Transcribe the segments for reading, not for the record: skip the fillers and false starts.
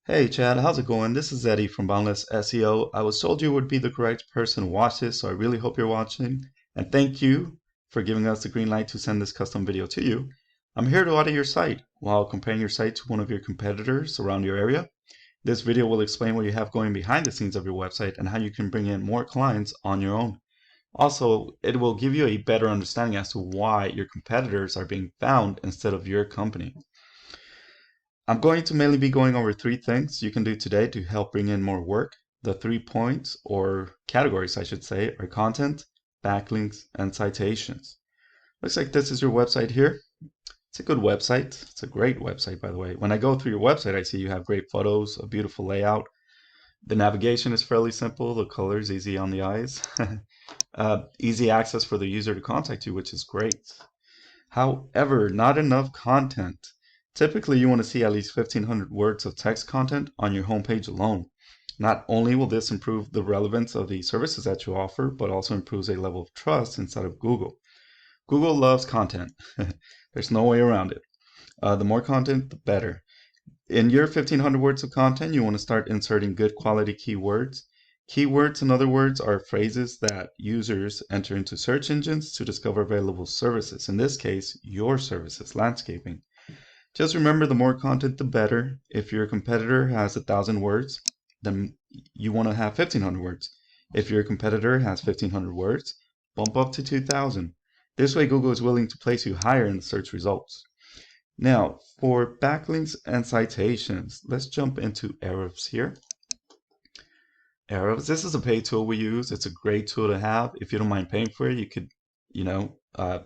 Hey Chad, how's it going? This is Eddie from Boundless SEO. I was told you would be the correct person to watch this, so I really hope you're watching. And thank you for giving us the green light to send this custom video to you. I'm here to audit your site while comparing your site to one of your competitors around your area. This video will explain what you have going behind the scenes of your website and how you can bring in more clients on your own. Also, it will give you a better understanding as to why your competitors are being found instead of your company. I'm going to mainly be going over three things you can do today to help bring in more work. The 3 points, or categories I should say, are content, backlinks, and citations. Looks like this is your website here. It's a good website. It's a great website, by the way. When I go through your website, I see you have great photos, a beautiful layout. The navigation is fairly simple. The colors easy on the eyes. Easy access for the user to contact you, which is great. However, not enough content. Typically, you want to see at least 1,500 words of text content on your homepage alone. Not only will this improve the relevance of the services that you offer, but also improves a level of trust inside of Google. Google loves content. There's no way around it. The more content, the better. In your 1,500 words of content, you want to start inserting good quality keywords. Keywords, in other words, are phrases that users enter into search engines to discover available services. In this case, your services, landscaping. Just remember, the more content, the better. If your competitor has 1,000 words, then you want to have 1,500 words. If your competitor has 1,500 words, bump up to 2,000. This way, Google is willing to place you higher in the search results. Now, for backlinks and citations, let's jump into Ahrefs here. Ahrefs, this is a paid tool we use. It's a great tool to have. If you don't mind paying for it, you could,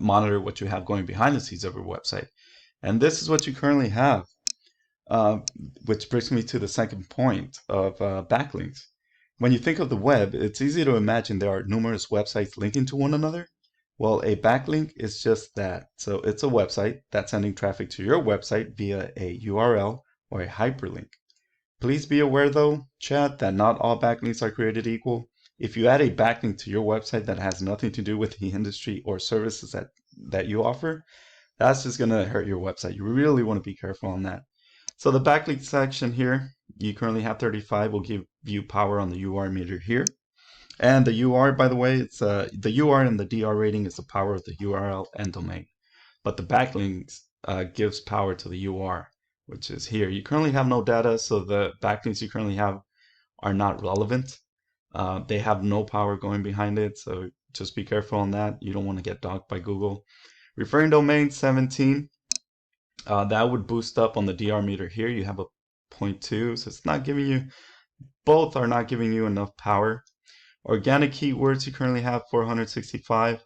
monitor what you have going behind the scenes of your website. And this is what you currently have, which brings me to the second point of backlinks. When you think of the web, it's easy to imagine there are numerous websites linking to one another. Well, a backlink is just that. So it's a website that's sending traffic to your website via a URL or a hyperlink. Please be aware though, chat, that not all backlinks are created equal. If you add a backlink to your website that has nothing to do with the industry or services that you offer, that's just going to hurt your website. You really want to be careful on that. So the backlink section here, you currently have 35, will give you power on the UR meter here. And the UR, by the way, it's the UR and the DR rating is the power of the URL and domain. But the backlinks gives power to the UR, which is here. You currently have no data, so the backlinks you currently have are not relevant. They have no power going behind it, so just be careful on that. You don't want to get dogged by Google. Referring domain 17, that would boost up on the DR meter here. You have a 0.2, so it's not giving you, both are not giving you enough power. Organic keywords, you currently have 465.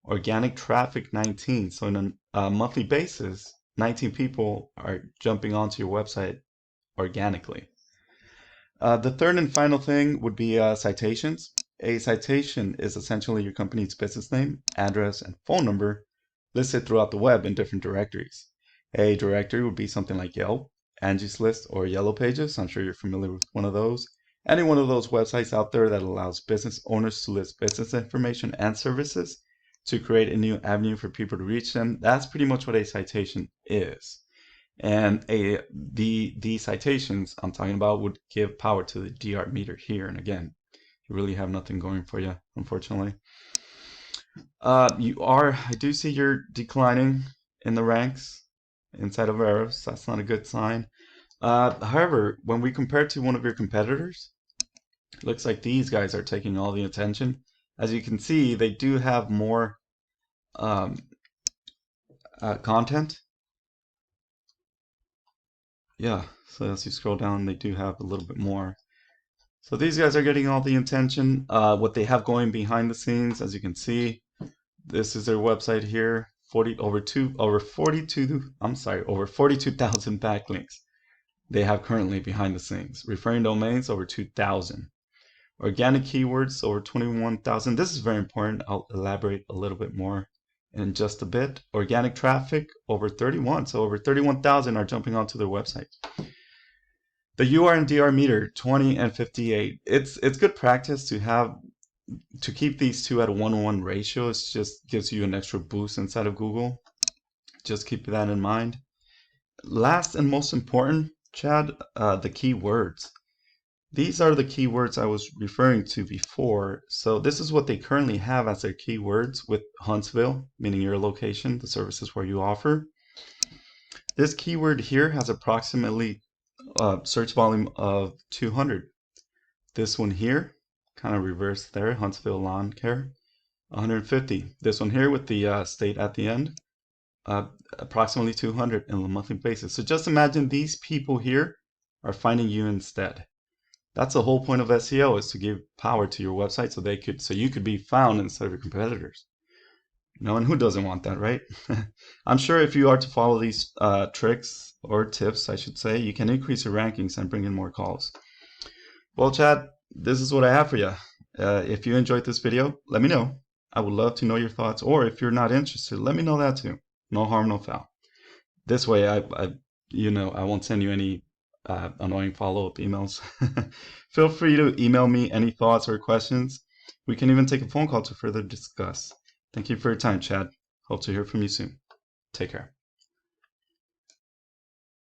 Organic traffic 19. So on a monthly basis, 19 people are jumping onto your website organically. The third and final thing would be citations. A citation is essentially your company's business name, address, and phone number listed throughout the web in different directories. A directory would be something like Yelp, Angie's List, or Yellow Pages. I'm sure you're familiar with one of those. Any one of those websites out there that allows business owners to list business information and services to create a new avenue for people to reach them. That's pretty much what a citation is. And the citations I'm talking about would give power to the DR meter here. And again, you really have nothing going for you, unfortunately. I do see you're declining in the ranks inside of Ahrefs. That's not a good sign. However, when we compare to one of your competitors, it looks like these guys are taking all the attention. As you can see, they do have more content. Yeah, so as you scroll down, they do have a little bit more. So these guys are getting all the attention. What they have going behind the scenes, as you can see, this is their website here. Over 42,000 backlinks they have currently behind the scenes. Referring domains, over 2,000. Organic keywords, over 21,000. This is very important. I'll elaborate a little bit more in just a bit. Organic traffic, over 31. So over 31,000 are jumping onto their website. The UR and DR meter, 20 and 58. It's good practice to keep these two at a 1:1 ratio. It just gives you an extra boost inside of Google. Just keep that in mind. Last and most important, Chad, the keywords. These are the keywords I was referring to before. So this is what they currently have as their keywords with Huntsville, meaning your location, the services where you offer. This keyword here has approximately search volume of 200. This one here, kind of reversed there, Huntsville Lawn Care, 150. This one here with the state at the end, approximately 200 on a monthly basis. So just imagine these people here are finding you instead. That's the whole point of SEO, is to give power to your website so you could be found instead of your competitors. And who doesn't want that, right? I'm sure if you are to follow these tricks or tips, I should say, you can increase your rankings and bring in more calls. Well, Chad, this is what I have for you. If you enjoyed this video, let me know. I would love to know your thoughts, or if you're not interested, let me know that too. No harm, no foul. This way, I won't send you any annoying follow-up emails. Feel free to email me any thoughts or questions. We can even take a phone call to further discuss. Thank you for your time, Chad. Hope to hear from you soon. Take care.